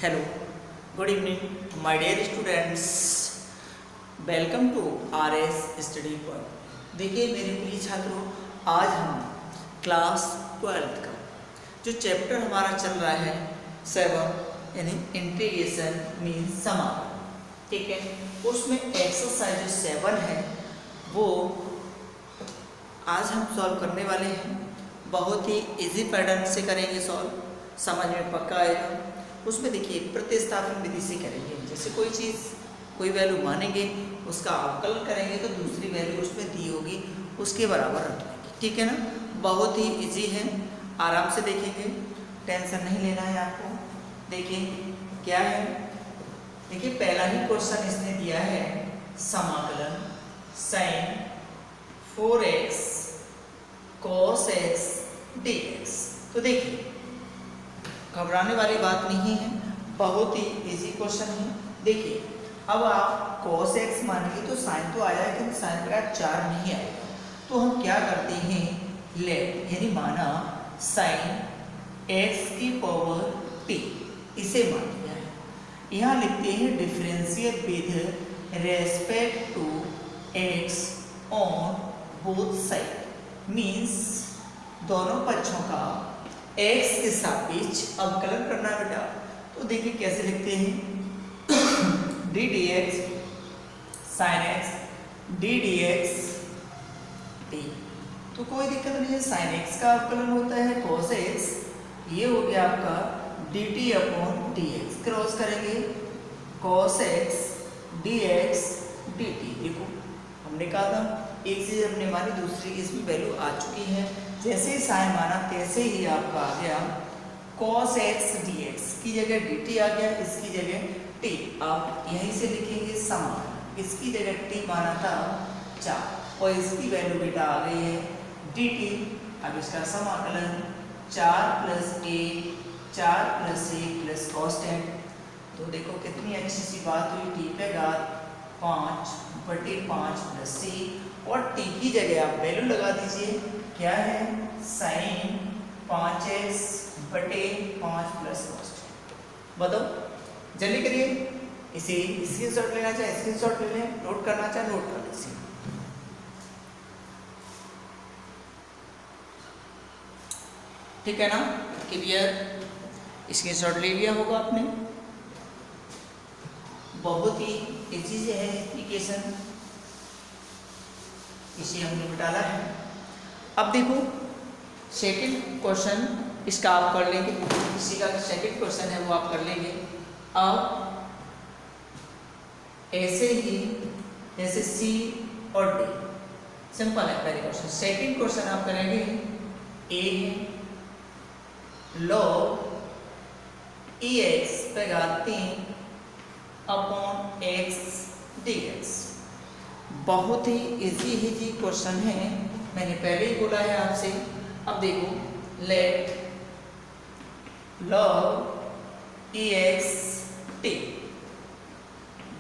Hello, good evening my dear students. Welcome to RS study point. देखिए मेरे प्रिय छात्रों, आज हम क्लास 12 का जो चैप्टर हमारा चल रहा है 7 यानी इंटीग्रेशन मीन्स समाकलन, ठीक है, उसमें एक्सरसाइज जो 7 है वो आज हम सॉल्व करने वाले हैं। बहुत ही इजी पैटर्न से करेंगे सॉल्व, समझ में पक्का आएगा। उसमें देखिए प्रतिस्थापन विधि से करेंगे। जैसे कोई चीज़ कोई वैल्यू मानेंगे, उसका अवकलन करेंगे तो दूसरी वैल्यू उसमें दी होगी उसके बराबर रख लेंगे, ठीक है ना। बहुत ही इजी है, आराम से देखेंगे, टेंशन नहीं लेना है आपको। देखिए क्या है, देखिए पहला ही क्वेश्चन इसने दिया है समाकलन sin 4x cos x dx। तो देखिए घबराने वाली बात नहीं है, बहुत ही इजी क्वेश्चन है। देखिए अब आप cos x मानेंगे तो साइन तो आया है, लेकिन साइन का 4 नहीं आएगा। तो हम क्या करते हैं, लेट यानी माना साइन x की पावर t, इसे मान लिया है। यहाँ लिखते हैं differentiate with respect to x on both side, means दोनों पक्षों का x के सापेक्ष अवकलन करना बेटा। तो देखिए कैसे लिखते हैं, D d x sine x D d x T. तो कोई दिक्कत नहीं है, साइन एक्स का अवकलन होता है cos x, ये हो गया आपका D t upon d x. Cross करेंगे cos x D x d T. देखो हमने कहा था एक चीज हमने मानी, दूसरी इसमें वैल्यू आ चुकी है। जैसे ही साइन माना तैसे ही आपका आ गया cos x dx की जगह dt आ गया, इसकी जगह t। आप यहीं से लिखेंगे समान, इसकी जगह t माना था 4 और इसकी वैल्यू बेटा आ गई है dt। अब इसका समाकलन 4 + 1 4 + 1 + कांस्टेंट। तो देखो कितनी अच्छी सी बात हुई, t पे घात 5/5 + c और t की जगह आप वैल्यू लगा दीजिए, क्या है साइन 5x/5 + कांस्टेंट। बताओ जल्दी करिए, इसे स्क्रीनशॉट लेना चाहे स्क्रीनशॉट ले लें, नोट करना चाहे नोट कर लीजिए। ठीक है ना, क्लियर, स्क्रीनशॉट ले लिया होगा आपने। बहुत ही इजी से है एप्लीकेशन, इसे हमने निकाला है। अब देखो सेकंड क्वेश्चन इसका आप कर लेंगे, इसी का सेकंड क्वेश्चन है वो आप कर लेंगे। अब ऐसे ही जैसे सी और डी सिंपल है पहले क्वेश्चन। सेकंड क्वेश्चन आप करेंगे ए log ex पे घात 3 अपॉन x dx। बहुत ही इजी क्वेश्चन है, मैंने पहले ही बोला है आपसे। अब देखो let log ex t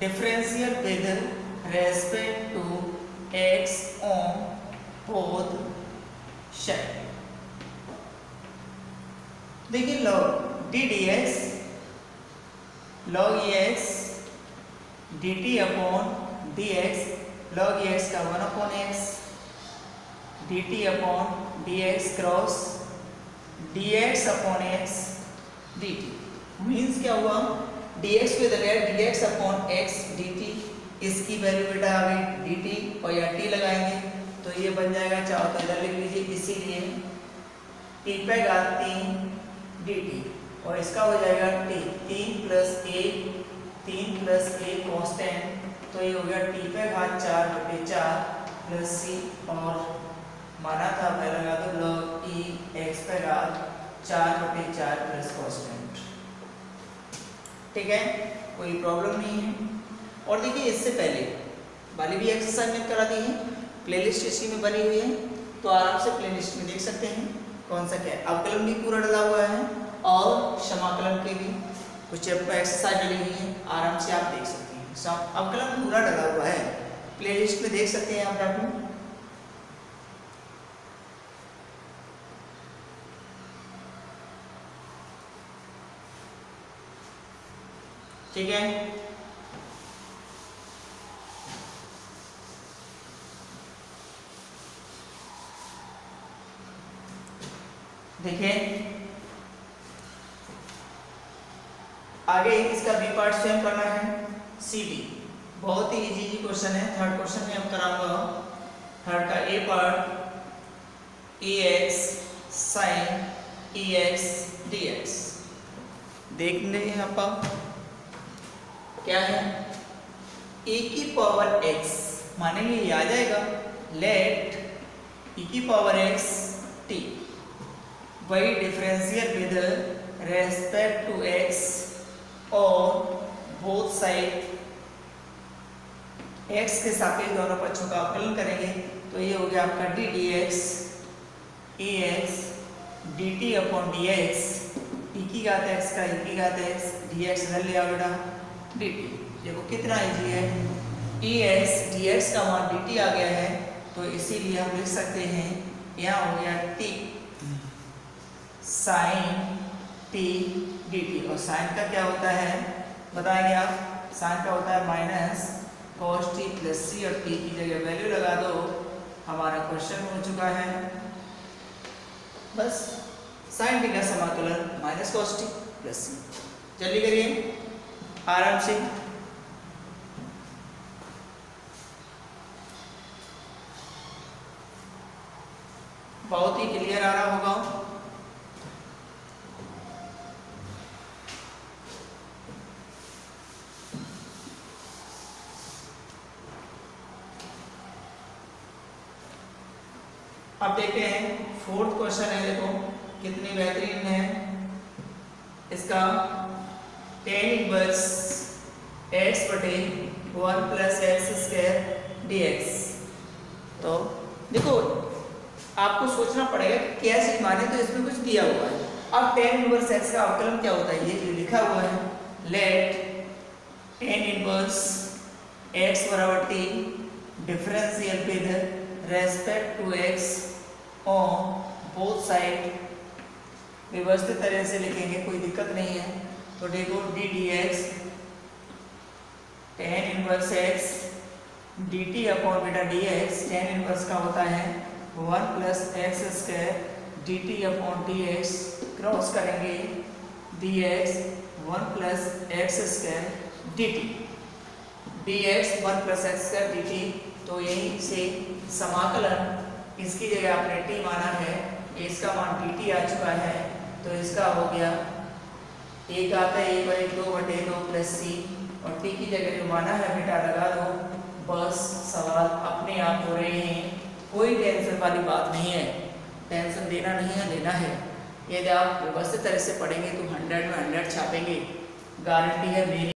differential with respect to x on both side. देखिए log d dx log ex dt upon dx, log ex का 1/x dt upon dx cross dx upon x dt। Means क्या हुआ, dx की जगह dx upon x dt, इसकी value बेटा आ गई dt और यहाँ t लगाएंगे तो ये बन जाएगा, चाहो तो इधर लिख लीजिए, इसीलिए t पे घात 3 dt और इसका हो जाएगा t 3 + 1 3 + 1 कांस्टेंट। तो ये हो गया t पे घात 4/4 + c और माना था पहले लगा दो log e x पे घात 4/4 + कांस्टेंट। ठीक है, कोई प्रॉब्लम नहीं है। और देखिए इससे पहले वाली भी एक्सरसाइज में करा दी है, प्लेलिस्ट इसी में बनी हुई है, तो आराम से प्लेलिस्ट में देख सकते हैं कौन सा क्या है। अवकलन भी पूरा डला हुआ है और समाकलन के भी कुछ एक्सरसाइज डली हुई है, आराम से आप देख सकते हैं। अवकलन पूरा डला हुआ है, प्लेलिस्ट में देख सकते हैं आप जाकर। ठीक है। देखिए आगे इसका बी पार्ट सेम करना है। सी डी बहुत ही इजी क्वेश्चन है। थर्ड क्वेश्चन में हम कराऊंगा। थर्ड का A part a x sine a x d x. देखने आप क्या है, ए की पावर एक्स मानेंगे ये आ जाएगा। लेट e की पावर x t वही differential with respect to x और बोथ साइड x के सापेक्ष दोनों पक्षों का अवकलन करेंगे। तो ये हो गया आपका d d x a x d t upon d x e की घात x का ई की घात x डी एक्स रह लिया बेटा डी टी। देखो कितना इजी है। ई एक्स डी एक्स का मान डी टी आ गया है, तो इसीलिए हम लिख सकते हैं यहाँ हो गया T sine T D T. और साइन का क्या होता है बताएंगे आप। साइन का होता है माइनस कॉस टी प्लस सी, और टी की जगह वैल्यू लगा दो। हमारा क्वेश्चन हो चुका है। बस साइन टी का समाकलन माइनस कॉस टी प्लस सी। जल्दी करिए आराम से। बहुत ही क्लियर आ रहा होगा। अब देखते हैं फोर्थ क्वेश्चन है। देखो कितनी बेहतरीन है इसका। tan इनवर्स x बटे 1 plus x square D x. तो देखो आपको सोचना पड़ेगा कि क्या चीज माने, तो इसमें कुछ दिया हुआ है। अब tan इनवर्स x का अवकलन क्या होता है, ये जो लिखा हुआ है। लेट tan इनवर्स x बराबर t differential with respect to x on both side. व्यवस्थित तरह से लिखेंगे, कोई दिक्कत नहीं है। तो देखो d d x tan inverse x d t upon बेटा डी एक्स। tan इनवर्स का होता है 1 plus x square d t upon d x. Cross करेंगे d x 1 plus x square d t d x 1 plus x square d t. तो यहीं से समाकलन इसकी जगह आपने टी माना है, इसका मान डी टी आ चुका है। तो इसका हो गया एक आता है 1/2 प्लस सी, और टी की जगह जो माना है बेटा लगा दो। बस सवाल अपने आप हो रहे हैं, कोई टेंशन वाली बात नहीं है। टेंशन देना नहीं है, लेना है। यदि आप व्यवस्थित तरह से पढ़ेंगे तो 100 में 100 छापेंगे, गारंटी है मेरी।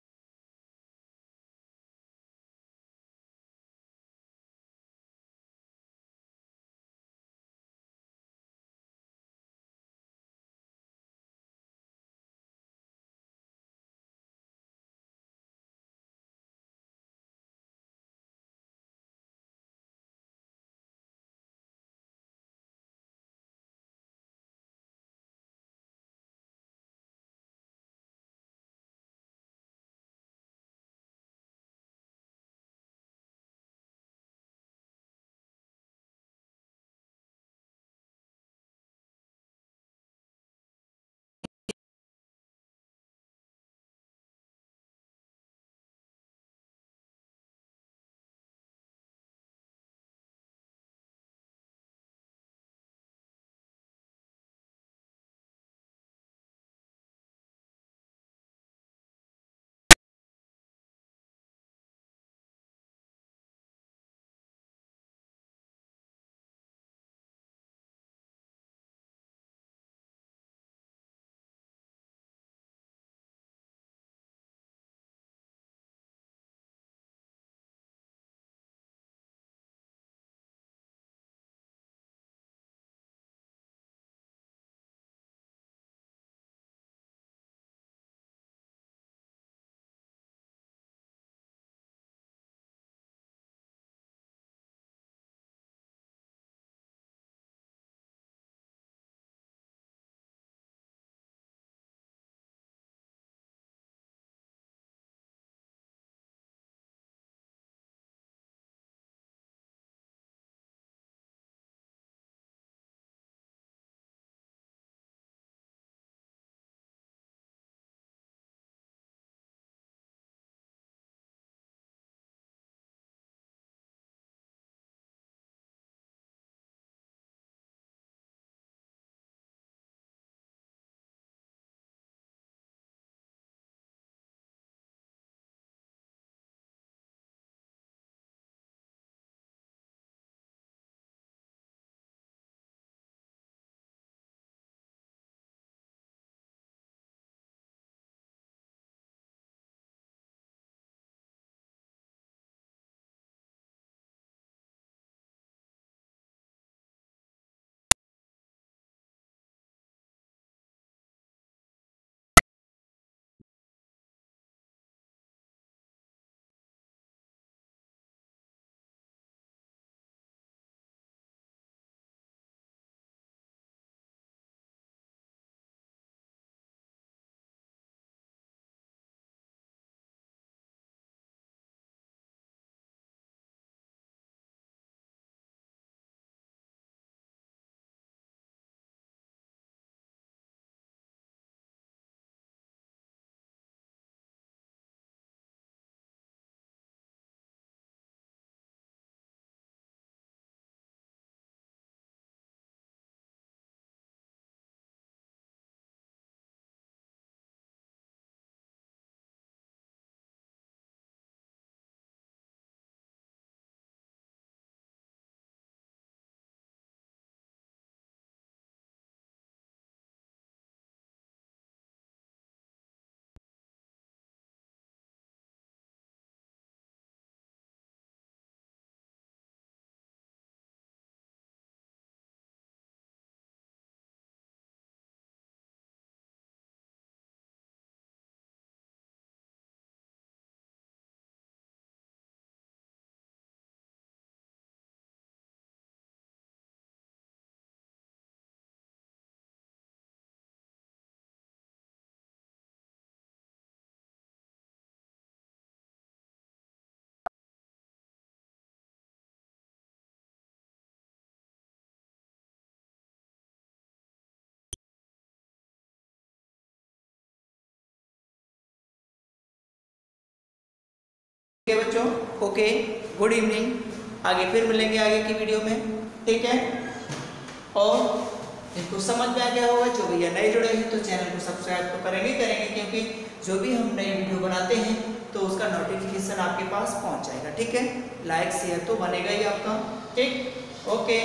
ठीक है बच्चों, ओके, गुड इवनिंग। आगे फिर मिलेंगे आगे की वीडियो में, ठीक है। और इनको समझ में आ गया होगा, जो भैया नए जुड़े हैं तो चैनल को सब्सक्राइब तो करेंगे क्योंकि जो भी हम नई वीडियो बनाते हैं तो उसका नोटिफिकेशन आपके पास पहुंच जाएगा, ठीक है। लाइक शेयर तो बनेगा ही आपका, ठीक, ओके।